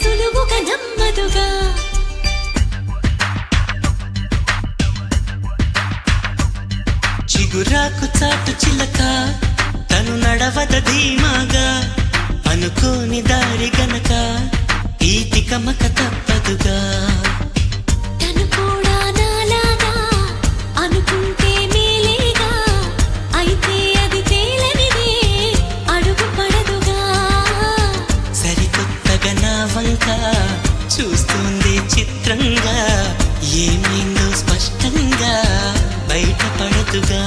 సులువుగా నమ్మదుగా. చిగురాకు చాటు చిలక తను నడవద ధీమాగా, అనుకోని దారి గనక ఈ తికమక తప్పదుగా. తను కూడా నాలాగా అనుకుంటే మేలేగా, అయితే అది తేలనిదే అడుగు పడదుగా. సరికొత్తగా నా వంక చూస్తుంది చిత్రంగా, ఏమైందో స్పష్టంగా బయటపడదుగా.